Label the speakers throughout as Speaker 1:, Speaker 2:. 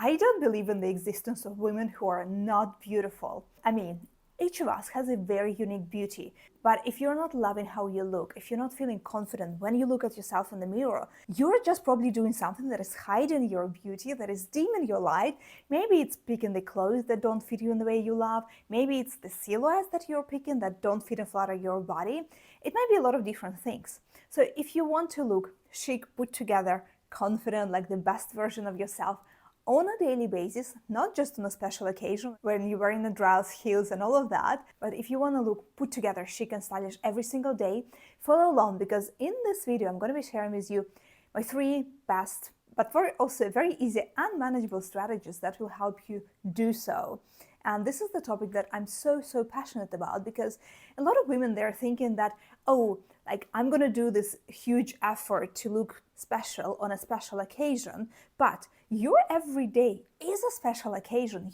Speaker 1: I don't believe in the existence of women who are not beautiful. I mean, each of us has a very unique beauty, but if you're not loving how you look, if you're not feeling confident when you look at yourself in the mirror, you're just probably doing something that is hiding your beauty, that is dimming your light. Maybe it's picking the clothes that don't fit you in the way you love. Maybe it's the silhouettes that you're picking that don't fit and flatter your body. It might be a lot of different things. So if you want to look chic, put together, confident, like the best version of yourself, on a daily basis, not just on a special occasion when you're wearing a dress, heels, and all of that, but if you want to look put together, chic and stylish every single day, follow along, because in this video I'm going to be sharing with you my 3 best, but also very easy and manageable strategies that will help you do so. And this is the topic that I'm so passionate about, because a lot of women, they're thinking that, oh, like I'm gonna do this huge effort to look special on a special occasion, but your everyday is a special occasion.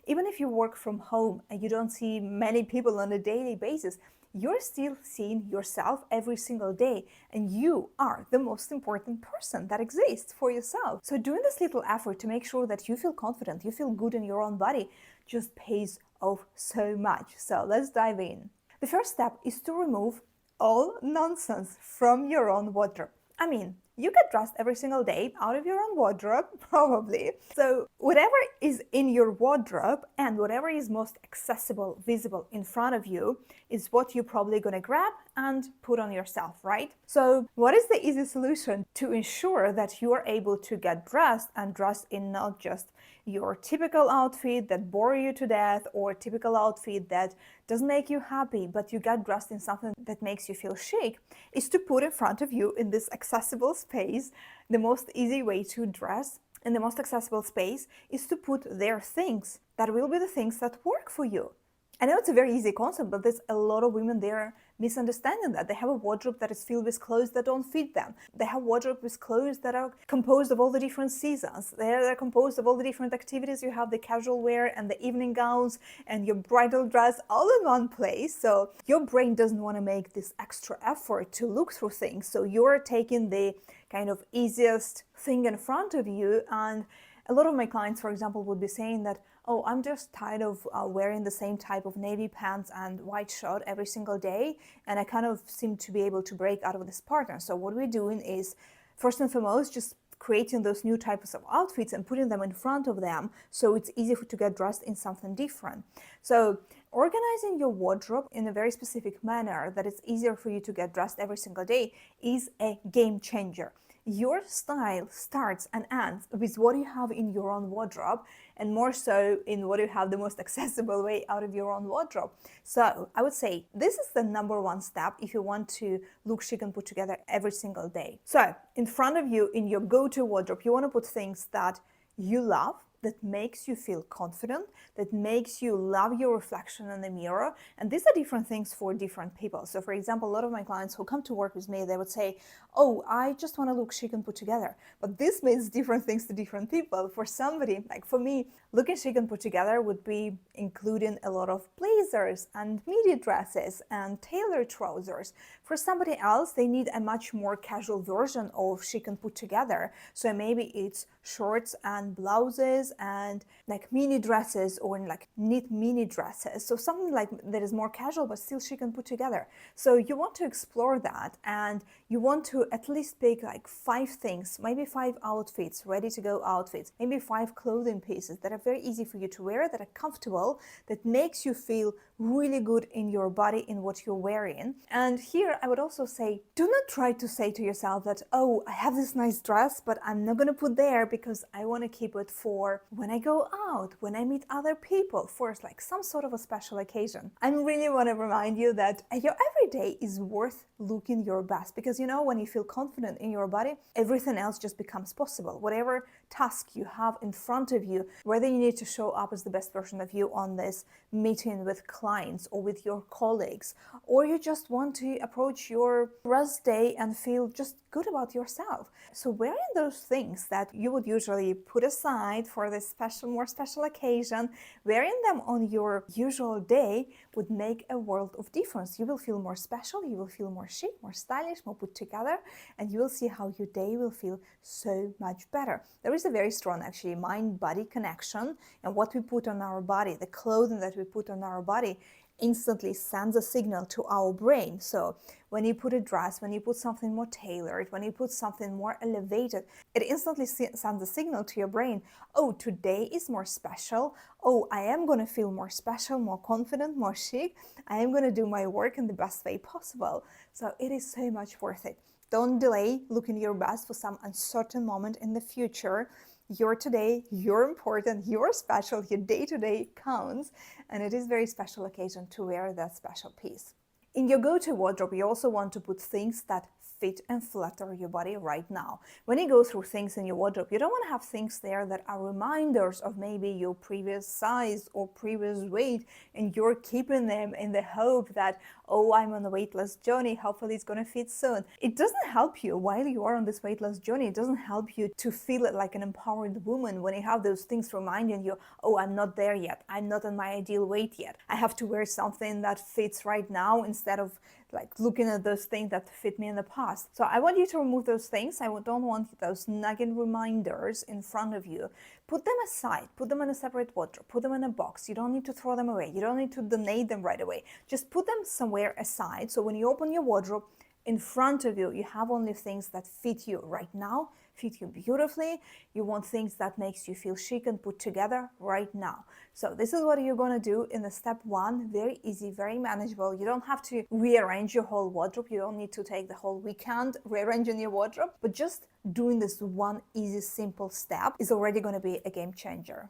Speaker 1: Even if you work from home and you don't see many people on a daily basis, you're still seeing yourself every single day, and you are the most important person that exists for yourself. So doing this little effort to make sure that you feel confident, you feel good in your own body, just pays off so much. So let's dive in. The first step is to remove all nonsense from your own wardrobe. I mean, you get dressed every single day out of your own wardrobe, probably. So whatever is in your wardrobe and whatever is most accessible, visible in front of you is what you're probably gonna grab and put on yourself, right? So what is the easy solution to ensure that you are able to get dressed and dressed in not just your typical outfit that bores you to death or typical outfit that doesn't make you happy, but you get dressed in something that makes you feel chic, is to put in front of you in this accessible space. The most easy way to dress in the most accessible space is to put their things that will be the things that work for you. I know it's a very easy concept, but there's a lot of women there misunderstanding that. They have a wardrobe that is filled with clothes that don't fit them. They have wardrobe with clothes that are composed of all the different seasons. They're composed of all the different activities. You have the casual wear and the evening gowns and your bridal dress all in one place. So your brain doesn't want to make this extra effort to look through things. So you're taking the kind of easiest thing in front of you. And a lot of my clients, for example, would be saying that, oh, I'm just tired of wearing the same type of navy pants and white shirt every single day, and I kind of seem to be able to break out of this pattern. So what we're doing is, first and foremost, just creating those new types of outfits and putting them in front of them so it's easy to get dressed in something different. So organizing your wardrobe in a very specific manner that it's easier for you to get dressed every single day is a game changer. Your style starts and ends with what you have in your own wardrobe, and more so in what you have the most accessible way out of your own wardrobe. So I would say this is the number 1 step if you want to look chic and put together every single day. So in front of you, in your go-to wardrobe, you want to put things that you love, that makes you feel confident, that makes you love your reflection in the mirror. And these are different things for different people. So for example, a lot of my clients who come to work with me, they would say, oh, I just want to look chic and put together. But this means different things to different people. For somebody, like for me, looking chic and put together would be including a lot of blazers and midi dresses and tailored trousers. For somebody else, they need a much more casual version of chic and put together. So maybe it's shorts and blouses and like mini dresses or like knit mini dresses. So something like that is more casual but still chic and put together. So you want to explore that, and you want to at least pick like 5 things, maybe 5 outfits, ready to go outfits, maybe 5 clothing pieces that are very easy for you to wear, that are comfortable, that makes you feel really good in your body in what you're wearing. And here I would also say, do not try to say to yourself that, oh, I have this nice dress, but I'm not going to put there because I want to keep it for when I go out, when I meet other people, for like some sort of a special occasion. I really want to remind you that your everyday is worth looking your best, because you know, when you feel confident in your body, everything else just becomes possible. Whatever task you have in front of you, whether you need to show up as the best version of you on this meeting with clients or with your colleagues, or you just want to approach your rest day and feel just good about yourself. So wearing those things that you would usually put aside for this more special occasion, wearing them on your usual day would make a world of difference. You will feel more special, you will feel more chic, more stylish, more put together, and you will see how your day will feel so much better. There is a very strong actually mind-body connection, and what we put on our body, the clothing that we put on our body, instantly sends a signal to our brain. So when you put a dress, when you put something more tailored, when you put something more elevated, it instantly sends a signal to your brain, oh, today is more special. Oh, I am going to feel more special, more confident, more chic. I am going to do my work in the best way possible. So it is so much worth it. Don't delay looking your best for some uncertain moment in the future. You're today, you're important, you're special, your day-to-day counts, and it is a very special occasion to wear that special piece. In your go-to wardrobe, you also want to put things that fit and flatter your body right now. When you go through things in your wardrobe, you don't want to have things there that are reminders of maybe your previous size or previous weight, and you're keeping them in the hope that, oh, I'm on a weight loss journey, hopefully it's going to fit soon. It doesn't help you while you are on this weight loss journey. It doesn't help you to feel like an empowered woman when you have those things reminding you, oh, I'm not there yet, I'm not on my ideal weight yet, I have to wear something that fits right now instead of like looking at those things that fit me in the past. So I want you to remove those things. I don't want those nagging reminders in front of you. Put them aside, put them in a separate wardrobe, put them in a box. You don't need to throw them away. You don't need to donate them right away. Just put them somewhere aside. So when you open your wardrobe, in front of you, you have only things that fit you right now, fit you beautifully. You want things that makes you feel chic and put together right now. So this is what you're going to do in the step one. Very easy, very manageable. You don't have to rearrange your whole wardrobe. You don't need to take the whole weekend rearranging your wardrobe, but just doing this one easy, simple step is already going to be a game changer.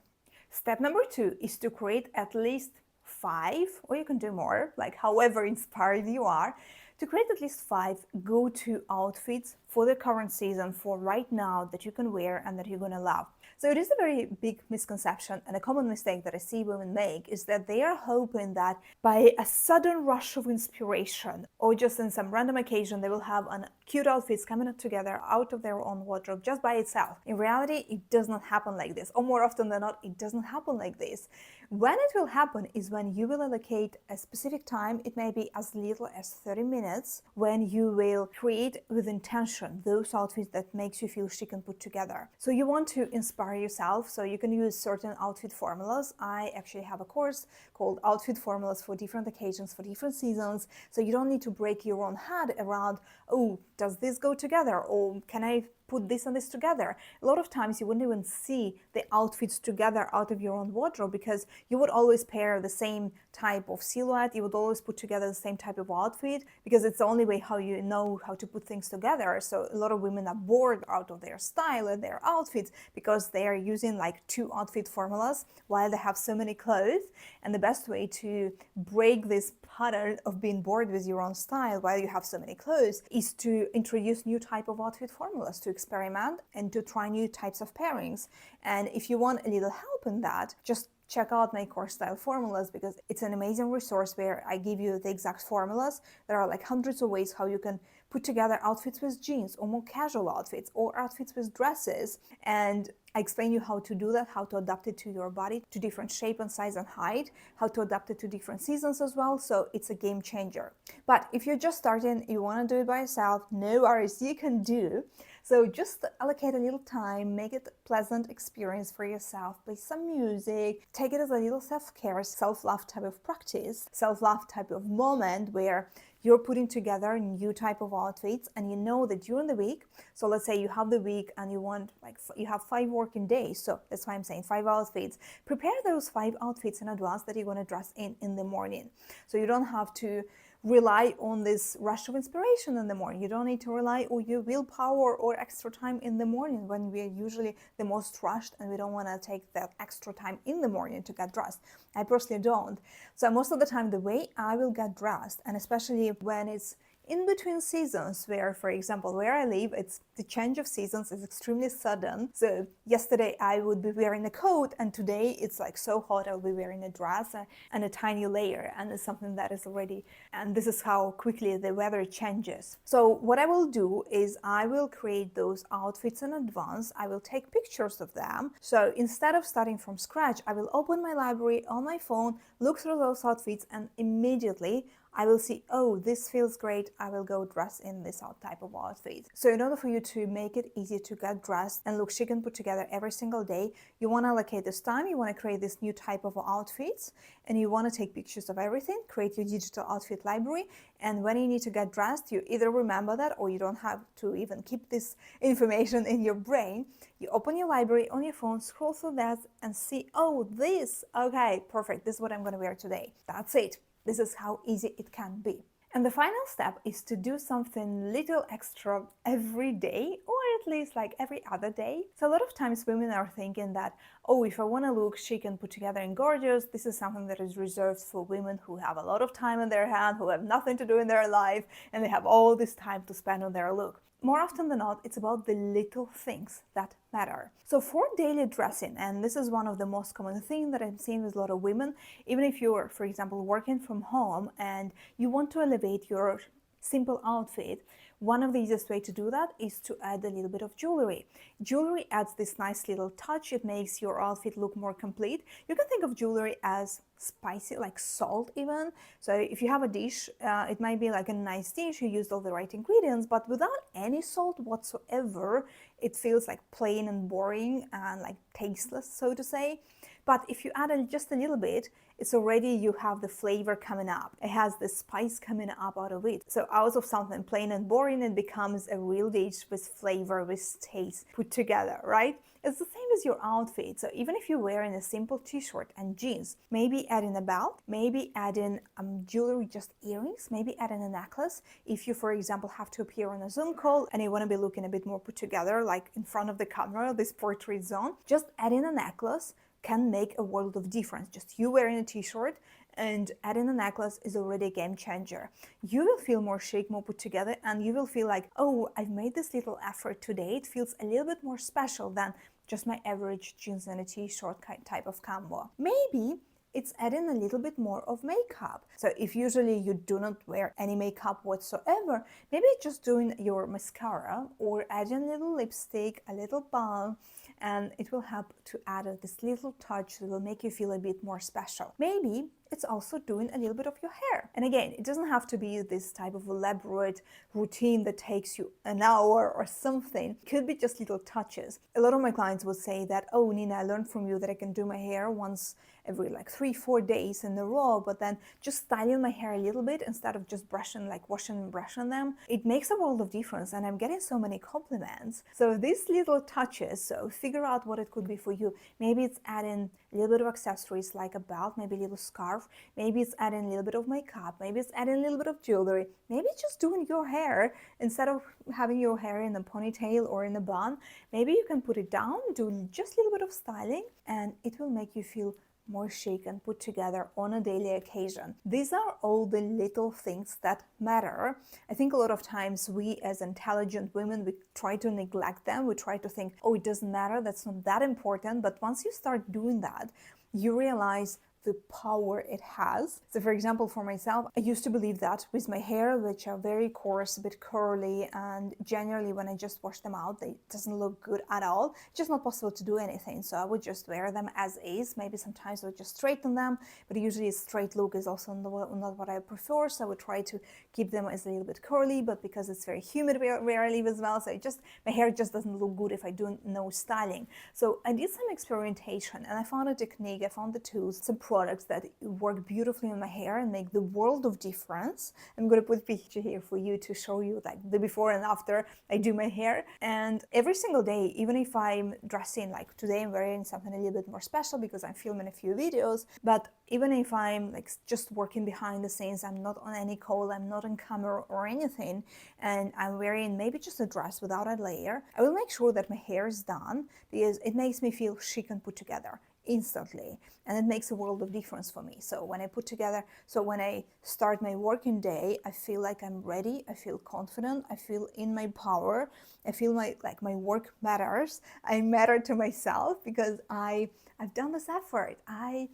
Speaker 1: Step number two is to create at least 5, or you can do more, like however inspired you are, to create at least 5 go-to outfits for the current season, for right now, that you can wear and that you're going to love. So it is a very big misconception, and a common mistake that I see women make is that they are hoping that by a sudden rush of inspiration or just in some random occasion they will have an cute outfits coming together out of their own wardrobe just by itself. In reality, it does not happen like this, or more often than not, it doesn't happen like this. When it will happen is when you will allocate a specific time, it may be as little as 30 minutes, when you will create with intention those outfits that makes you feel chic and put together. So you want to inspire yourself, so you can use certain outfit formulas. I actually have a course called Outfit Formulas for different occasions, for different seasons, so you don't need to break your own head around, oh, does this go together, or can I put this and this together? A lot of times you wouldn't even see the outfits together out of your own wardrobe, because you would always pair the same type of silhouette, you would always put together the same type of outfit, because it's the only way how you know how to put things together. So a lot of women are bored out of their style and their outfits because they are using like 2 outfit formulas while they have so many clothes. And the best way to break this pattern of being bored with your own style while you have so many clothes is to introduce new type of outfit formulas, to experiment and to try new types of pairings. And if you want a little help in that, just check out my course Style Formulas, because it's an amazing resource where I give you the exact formulas. There are like hundreds of ways how you can put together outfits with jeans, or more casual outfits, or outfits with dresses. And I explain you how to do that, how to adapt it to your body, to different shape and size and height, how to adapt it to different seasons as well. So it's a game changer. But if you're just starting, you want to do it by yourself, no worries, you can do. So just allocate a little time, make it a pleasant experience for yourself, play some music, take it as a little self-care, self-love type of practice, self-love type of moment where you're putting together a new type of outfits, and you know that during the week, so let's say you have the week and you want, like, you have 5 working days, so that's why I'm saying 5 outfits. Prepare those 5 outfits in advance that you're going to dress in the morning. So you don't have to rely on this rush of inspiration in the morning. You don't need to rely on your willpower or extra time in the morning, when we are usually the most rushed and we don't want to take that extra time in the morning to get dressed. I personally don't. So most of the time, the way I will get dressed, and especially when it's in between seasons where, for example, where I live, it's the change of seasons is extremely sudden. So yesterday I would be wearing a coat, and today it's like so hot I'll be wearing a dress and a tiny layer, and it's something that is already, and this is how quickly the weather changes. So what I will do is I will create those outfits in advance. I will take pictures of them. So instead of starting from scratch, I will open my library on my phone, look through those outfits, and immediately I will see, oh, this feels great, I will go dress in this type of outfit. So in order for you to make it easy to get dressed and look chic and put together every single day, you want to allocate this time, you want to create this new type of outfits, and you want to take pictures of everything, create your digital outfit library, and when you need to get dressed, you either remember that or you don't have to even keep this information in your brain. You open your library on your phone, scroll through that and see, oh, this, okay, perfect, this is what I'm going to wear today. That's it. This is how easy it can be. And the final step is to do something little extra every day, or at least like every other day. So a lot of times women are thinking that, oh, if I want to look chic and put together and gorgeous, this is something that is reserved for women who have a lot of time in their hand, who have nothing to do in their life, and they have all this time to spend on their look. More often than not, it's about the little things that matter. So for daily dressing, and this is one of the most common things that I'm seeing with a lot of women, even if you're, for example, working from home and you want to elevate your simple outfit, one of the easiest way to do that is to add a little bit of jewelry. Jewelry adds this nice little touch. It makes your outfit look more complete. You can think of jewelry as spicy, like salt even. So if you have a dish, it might be like a nice dish, you used all the right ingredients, but without any salt whatsoever, it feels like plain and boring and like tasteless, so to say. But if you add just a little bit, it's already, you have the flavor coming up. It has the spice coming up out of it. So out of something plain and boring, it becomes a real dish with flavor, with taste put together, right? It's the same as your outfit. So even if you're wearing a simple t-shirt and jeans, maybe add in a belt, maybe add in jewelry, just earrings, maybe add in a necklace. If you, for example, have to appear on a Zoom call and you want to be looking a bit more put together, like in front of the camera, this portrait zone, just add in a necklace can make a world of difference. Just you wearing a t-shirt and adding a necklace is already a game changer. You will feel more chic, more put together, and you will feel like, oh, I've made this little effort today. It feels a little bit more special than just my average jeans and a t-shirt type of combo. Maybe it's adding a little bit more of makeup. So if usually you do not wear any makeup whatsoever, maybe just doing your mascara or adding a little lipstick, a little balm, and it will help to add this little touch that will make you feel a bit more special. Maybe it's also doing a little bit of your hair. And again, it doesn't have to be this type of elaborate routine that takes you an hour or something. It could be just little touches. A lot of my clients would say that, oh, Nina, I learned from you that I can do my hair once every like 3-4 days in a row, but then just styling my hair a little bit instead of just brushing, like washing and brushing them, it makes a world of difference, and I'm getting so many compliments. So these little touches, so figure out what it could be for you. Maybe it's adding a little bit of accessories like a belt, maybe a little scarf, maybe it's adding a little bit of makeup, maybe it's adding a little bit of jewelry, maybe it's just doing your hair. Instead of having your hair in a ponytail or in a bun, maybe you can put it down, do just a little bit of styling, and it will make you feel more chic and put together on a daily occasion. These are all the little things that matter. I think a lot of times we as intelligent women, we try to neglect them. We try to think, oh, it doesn't matter, that's not that important. But once you start doing that, you realize the power it has. So for example, for myself, I used to believe that with my hair, which are very coarse, a bit curly, and generally when I just wash them out, they doesn't look good at all. It's just not possible to do anything. So I would just wear them as is. Maybe sometimes I would just straighten them, but usually a straight look is also not what I prefer. So I would try to keep them as a little bit curly, but because it's very humid where I live as well, so my hair just doesn't look good if I do no styling. So I did some experimentation and I found a technique, I found the tools, some products that work beautifully on my hair and make the world of difference. I'm going to put a picture here for you to show you like the before and after I do my hair. And every single day, even if I'm dressing, like today I'm wearing something a little bit more special because I'm filming a few videos, but even if I'm like just working behind the scenes, I'm not on any call, I'm not on camera or anything, and I'm wearing maybe just a dress without a layer, I will make sure that my hair is done because it makes me feel chic and put together. instantly, and it makes a world of difference for me. So when I start my working day, I feel like I'm ready, I feel confident, I feel in my power, I feel like my work matters, I matter to myself because I've done this effort, I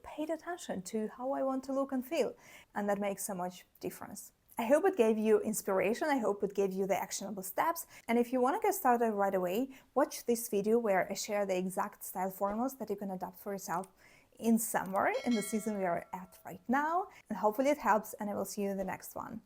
Speaker 1: paid attention to how I want to look and feel, and that makes so much difference. I hope it gave you inspiration. I hope it gave you the actionable steps. And if you want to get started right away, watch this video where I share the exact style formulas that you can adapt for yourself in summer, in the season we are at right now. And hopefully it helps, and I will see you in the next one.